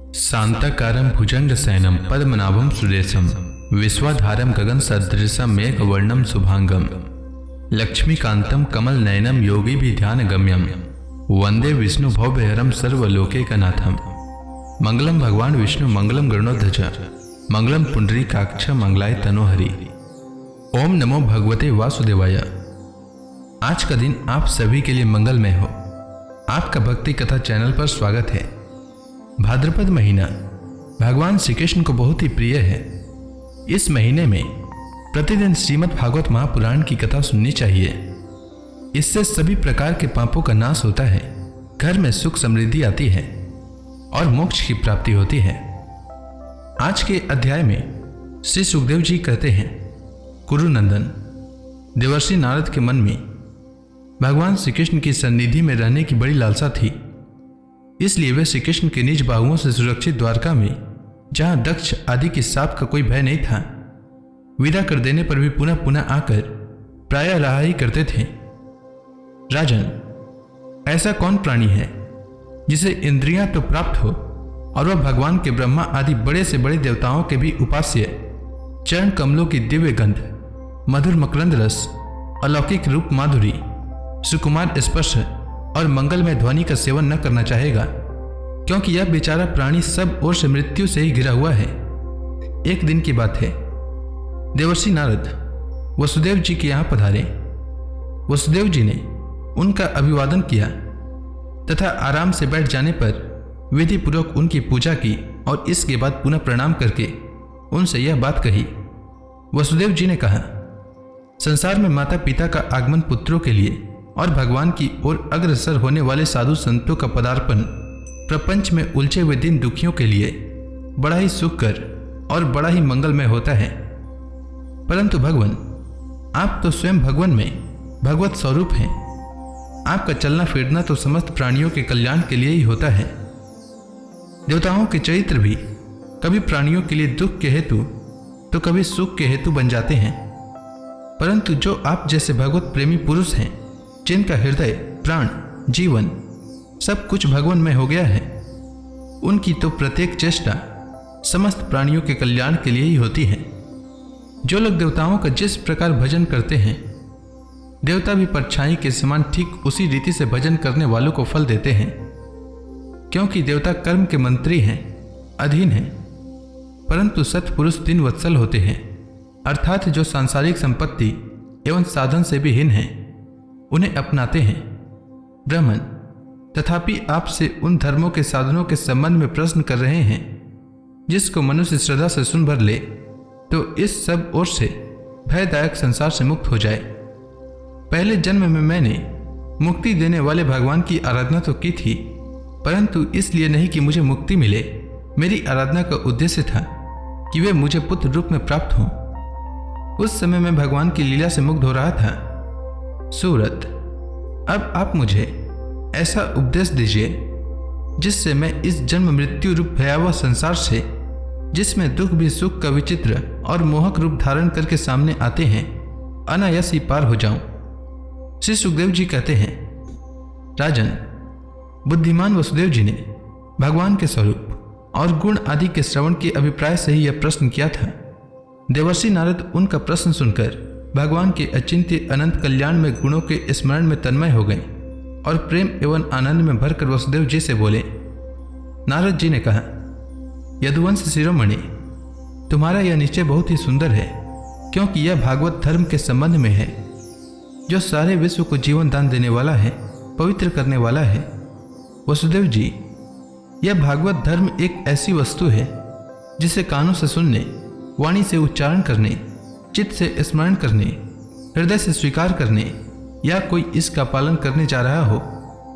शांताकारं भुजंगशयनं पद्मनाभं सुरेशं विश्वाधारं गगनसदृशं मेघवर्णं शुभांगं लक्ष्मीकान्तं कमलनयनं योगिभिध्यानगम्यं वंदे विष्णु भवभयहरं सर्वलोकैकनाथं। मंगलम भगवान विष्णु मंगलम गरुड़ध्वज मंगलम पुंडरीकाक्ष मंगलाय तनोहरि। ओम नमो भगवते वासुदेवाय। आज का दिन आप सभी के लिए मंगलमय हो। आपका भक्ति कथा चैनल पर स्वागत है। भाद्रपद महीना भगवान श्री कृष्ण को बहुत ही प्रिय है। इस महीने में प्रतिदिन श्रीमद् भागवत महापुराण की कथा सुननी चाहिए। इससे सभी प्रकार के पापों का नाश होता है, घर में सुख समृद्धि आती है और मोक्ष की प्राप्ति होती है। आज के अध्याय में श्री सुखदेव जी कहते हैं, कुरुनंदन, देवर्षि नारद के मन में भगवान श्री कृष्ण की सन्निधि में रहने की बड़ी लालसा थी। इसलिए वे श्री कृष्ण के निज बाहुओं से सुरक्षित द्वारका में, जहां दक्ष आदि की सांप का कोई भय नहीं था, विदा कर देने पर भी पुनः पुनः आकर प्रायः रहा ही करते थे। राजन, ऐसा कौन प्राणी है जिसे इंद्रियां तो प्राप्त हो और वह भगवान के ब्रह्मा आदि बड़े से बड़े देवताओं के भी उपास्य चरण कमलों की दिव्य गंध, मधुर मकरंद रस, अलौकिक रूप माधुरी, सुकुमार स्पर्श और मंगलमय ध्वनि का सेवन न करना चाहेगा, क्योंकि यह बेचारा प्राणी सब ओर से मृत्यु से ही घिरा हुआ है। एक दिन की बात है, देवर्षि नारद वसुदेव जी के यहाँ पधारे। वसुदेव जी ने उनका अभिवादन किया तथा आराम से बैठ जाने पर विधि पूर्वक उनकी पूजा की और इसके बाद पुनः प्रणाम करके उनसे यह बात कही। वसुदेव जी ने कहा, संसार में माता पिता का आगमन पुत्रों के लिए और भगवान की ओर अग्रसर होने वाले साधु संतों का पदार्पण प्रपंच में उलझे हुए दिन दुखियों के लिए बड़ा ही सुखकर और बड़ा ही मंगलमय होता है। परंतु भगवान, आप तो स्वयं भगवान में भगवत स्वरूप हैं। आपका चलना फिरना तो समस्त प्राणियों के कल्याण के लिए ही होता है। देवताओं के चरित्र भी कभी प्राणियों के लिए दुख के हेतु तो कभी सुख के हेतु बन जाते हैं। परंतु जो आप जैसे भगवत प्रेमी पुरुष हैं, जिनका हृदय, प्राण, जीवन सब कुछ भगवान में हो गया है, उनकी तो प्रत्येक चेष्टा समस्त प्राणियों के कल्याण के लिए ही होती है। जो लोग देवताओं का जिस प्रकार भजन करते हैं, देवता भी परछाई के समान ठीक उसी रीति से भजन करने वालों को फल देते हैं, क्योंकि देवता कर्म के मंत्री हैं, अधीन हैं। परंतु सत्पुरुष दिन वत्सल होते हैं, अर्थात जो सांसारिक संपत्ति एवं साधन से भी हीन हैं, उन्हें अपनाते हैं। ब्राह्मण, तथापि आपसे उन धर्मों के साधनों के संबंध में प्रश्न कर रहे हैं जिसको मनुष्य श्रद्धा से सुन भर ले तो इस सब ओर से भयदायक संसार से मुक्त हो जाए। पहले जन्म में मैंने मुक्ति देने वाले भगवान की आराधना तो की थी, परंतु इसलिए नहीं कि मुझे मुक्ति मिले। मेरी आराधना का उद्देश्य था कि वे मुझे पुत्र रूप में प्राप्त हों। उस समय मैं भगवान की लीला से मुग्ध हो रहा था। सूरत, अब आप मुझे ऐसा उपदेश दीजिए जिससे मैं इस जन्म मृत्यु रूप भयावह संसार से, जिसमें दुख भी सुख का विचित्र और मोहक रूप धारण करके सामने आते हैं, अनायास ही पार हो जाऊं। श्री सुखदेव जी कहते हैं, राजन, बुद्धिमान वसुदेव जी ने भगवान के स्वरूप और गुण आदि के श्रवण के अभिप्राय से ही यह प्रश्न किया था। देवर्षि नारद उनका प्रश्न सुनकर भगवान के अचिंत्य अनंत कल्याण में गुणों के स्मरण में तन्मय हो गए और प्रेम एवं आनंद में भरकर वसुदेव जी से बोले। नारद जी ने कहा, यदुवंश शिरोमणि, तुम्हारा यह निश्चय बहुत ही सुंदर है, क्योंकि यह भागवत धर्म के संबंध में है, जो सारे विश्व को जीवन दान देने वाला है, पवित्र करने वाला है। वसुदेव जी, यह भागवत धर्म एक ऐसी वस्तु है जिसे कानों से सुनने, वाणी से उच्चारण करने, चित्त से स्मरण करने, हृदय से स्वीकार करने या कोई इसका पालन करने जा रहा हो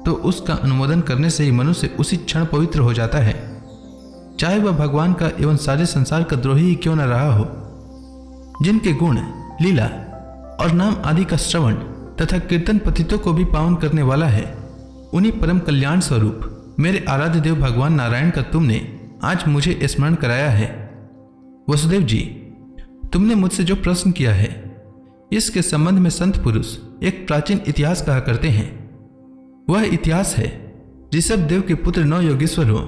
तो उसका अनुमोदन करने से ही मनुष्य उसी क्षण पवित्र हो जाता है, चाहे वह भगवान का एवं सारे संसार का द्रोही ही क्यों न रहा हो। जिनके गुण, लीला और नाम आदि का श्रवण तथा कीर्तन पतितों को भी पावन करने वाला है, उन्हीं परम कल्याण स्वरूप मेरे आराध्य देव भगवान नारायण का तुमने आज मुझे स्मरण कराया है। वसुदेव जी, तुमने मुझसे जो प्रश्न किया है, इसके संबंध में संत पुरुष एक प्राचीन इतिहास कहा करते हैं। वह इतिहास है ऋषभ देव के पुत्र 9 योगेश्वरों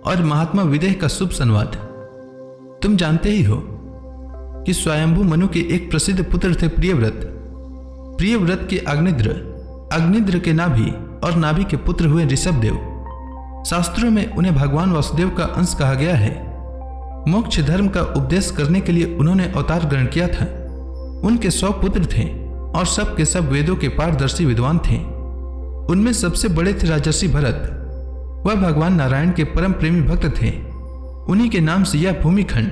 और महात्मा विदेह का शुभ संवाद। तुम जानते ही हो कि स्वयंभू मनु के एक प्रसिद्ध पुत्र थे प्रियव्रत। प्रियव्रत के अग्निद्र, अग्निद्र के नाभि और नाभि के पुत्र हुए ऋषभदेव। शास्त्रों में उन्हें भगवान वासुदेव का अंश कहा गया है। मोक्ष धर्म का उपदेश करने के लिए उन्होंने अवतार ग्रहण किया था। उनके 100 पुत्र थे और सब के सब वेदों के पारदर्शी विद्वान थे। उनमें सबसे बड़े थे राजर्षि भरत। वह भगवान नारायण के परम प्रेमी भक्त थे। उन्हीं के नाम से यह भूमिखंड,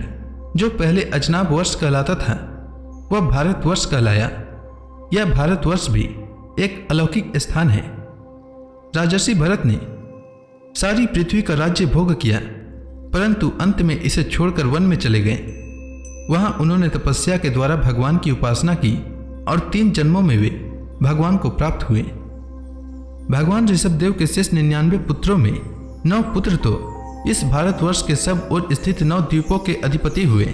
जो पहले अजनाब वर्ष कहलाता था, वह भारतवर्ष कहलाया। यह भारतवर्ष भी एक अलौकिक स्थान है। राजर्षि भरत ने सारी पृथ्वी का राज्य भोग किया, परंतु अंत में इसे छोड़कर वन में चले गए। वहां उन्होंने तपस्या के द्वारा भगवान की उपासना की और 3 जन्मों में वे भगवान को प्राप्त हुए। भगवान ऋषभदेव के शेष 99 पुत्रों में 9 पुत्र तो इस भारतवर्ष के सब ओर स्थित 9 द्वीपों के अधिपति हुए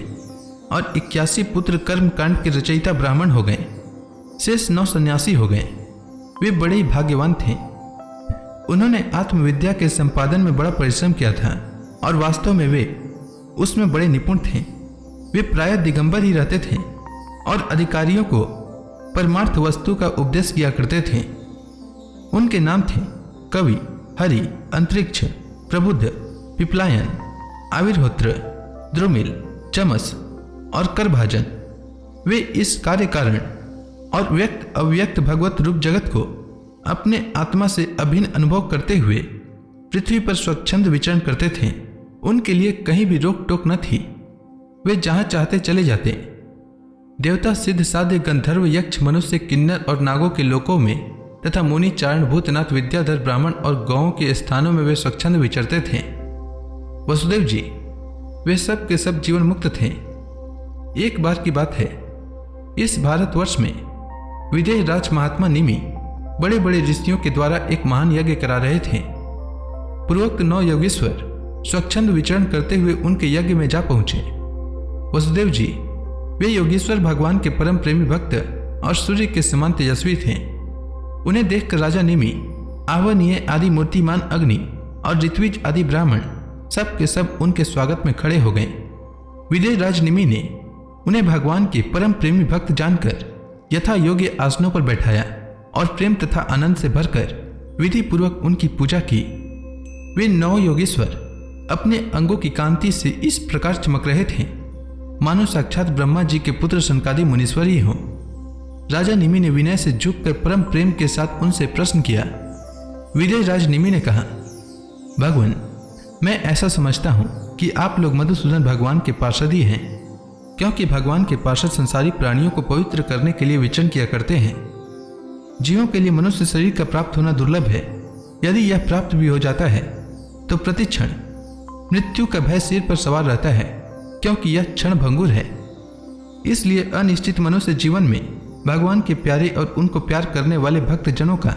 और 81 पुत्र कर्मकांड के रचयिता ब्राह्मण हो गए। शेष 9 सन्यासी हो गए। वे बड़े ही भाग्यवान थे। उन्होंने आत्मविद्या के संपादन में बड़ा परिश्रम किया था और वास्तव में वे उसमें बड़े निपुण थे। वे प्रायः दिगंबर ही रहते थे और अधिकारियों को परमार्थ वस्तु का उपदेश किया करते थे। उनके नाम थे कवि, हरि, अंतरिक्ष, प्रबुद्ध, पिपलायन, आविर्होत्र, द्रुमिल, चमस और करभाजन। वे इस कार्य कारण और व्यक्त अव्यक्त भगवत रूप जगत को अपने आत्मा से अभिन्न अनुभव करते हुए पृथ्वी पर स्वच्छंद विचरण करते थे। उनके लिए कहीं भी रोक टोक न थी। वे जहां चाहते चले जाते। देवता, सिद्ध, साध्य, गंधर्व, यक्ष, मनुष्य, किन्नर और नागों के लोकों में तथा मुनि, चारण, भूतनाथ, विद्याधर, ब्राह्मण और गौओं के स्थानों में वे स्वच्छंद विचरते थे। वसुदेव जी वे सब के सब जीवन मुक्त थे। एक बार की बात है, इस भारतवर्ष में विदेह राज महात्मा निमि बड़े बड़े ऋषियों के द्वारा एक महान यज्ञ करा रहे थे। पूर्वोक्त 9 योगेश्वर स्वच्छंद विचरण करते हुए उनके यज्ञ में जा पहुंचे। वसुदेव जी वे योगेश्वर भगवान के परम प्रेमी भक्त और सूर्य के समान तेजस्वी थे। उन्हें देखकर राजा निमि, आहवनीय आदि मूर्तिमान अग्नि और ऋत्विज आदि ब्राह्मण सब के सब उनके स्वागत में खड़े हो गए। विदेह राज निमि ने उन्हें भगवान के परम प्रेमी भक्त जानकर यथा योग्य आसनों पर बैठाया और प्रेम तथा आनंद से भरकर विधि पूर्वक उनकी पूजा की। वे 9 योगेश्वर अपने अंगों की कांति से इस प्रकार चमक रहे थे मानो साक्षात ब्रह्मा जी के पुत्र सनकादि मुनीश्वर ही हों। राजा निमि ने विनय से झुककर परम प्रेम के साथ उनसे प्रश्न किया। विदेह राज निमि ने कहा, भगवान, मैं ऐसा समझता हूं कि आप लोग मधुसूदन भगवान के पार्षद ही हैं, क्योंकि भगवान के पार्षद संसारी प्राणियों को पवित्र करने के लिए विचरण किया करते हैं। जीवों के लिए मनुष्य शरीर का प्राप्त होना दुर्लभ है। यदि यह प्राप्त भी हो जाता है तो प्रतिक्षण मृत्यु का भय सिर पर सवार रहता है, क्योंकि यह क्षण भंगुर है। इसलिए अनिश्चित मनुष्य जीवन में भगवान के प्यारे और उनको प्यार करने वाले भक्त जनों का,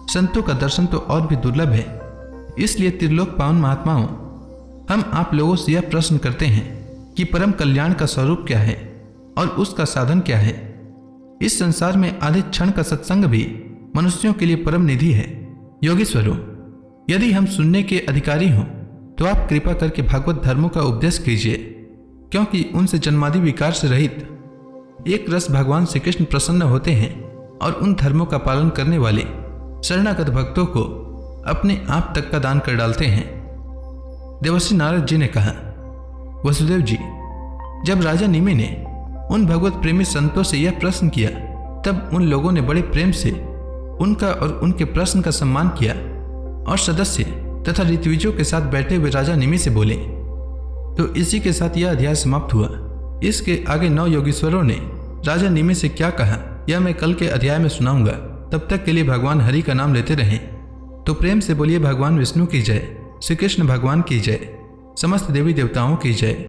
संतों का दर्शन तो और भी दुर्लभ है। इसलिए त्रिलोक पावन महात्माओं, हम आप लोगों से यह प्रश्न करते हैं कि परम कल्याण का स्वरूप क्या है और उसका साधन क्या है। इस संसार में आधे क्षण का सत्संग भी मनुष्यों के लिए परम निधि है। योगीश्वरों, यदि हम सुनने के अधिकारी हों तो आप कृपा करके भागवत धर्मों का उपदेश कीजिए, क्योंकि उनसे जन्मादि विकार से रहित एक रस भगवान श्री कृष्ण प्रसन्न होते हैं और उन धर्मों का पालन करने वाले शरणागत भक्तों को अपने आप तक का दान कर डालते हैं। देवर्षि नारद जी ने कहा, वसुदेव जी, जब राजा निमि ने उन भगवत प्रेमी संतों से यह प्रश्न किया, तब उन लोगों ने बड़े प्रेम से उनका और उनके प्रश्न का सम्मान किया और सदस्य तथा ऋत्विजों के साथ बैठे हुए राजा निमि से बोले। तो इसी के साथ यह अध्याय समाप्त हुआ। इसके आगे 9 योगीश्वरों ने राजा निमि से क्या कहा, यह मैं कल के अध्याय में सुनाऊंगा। तब तक के लिए भगवान हरि का नाम लेते रहें। तो प्रेम से बोलिए भगवान विष्णु की जय, श्री कृष्ण भगवान की जय, समस्त देवी देवताओं की जय।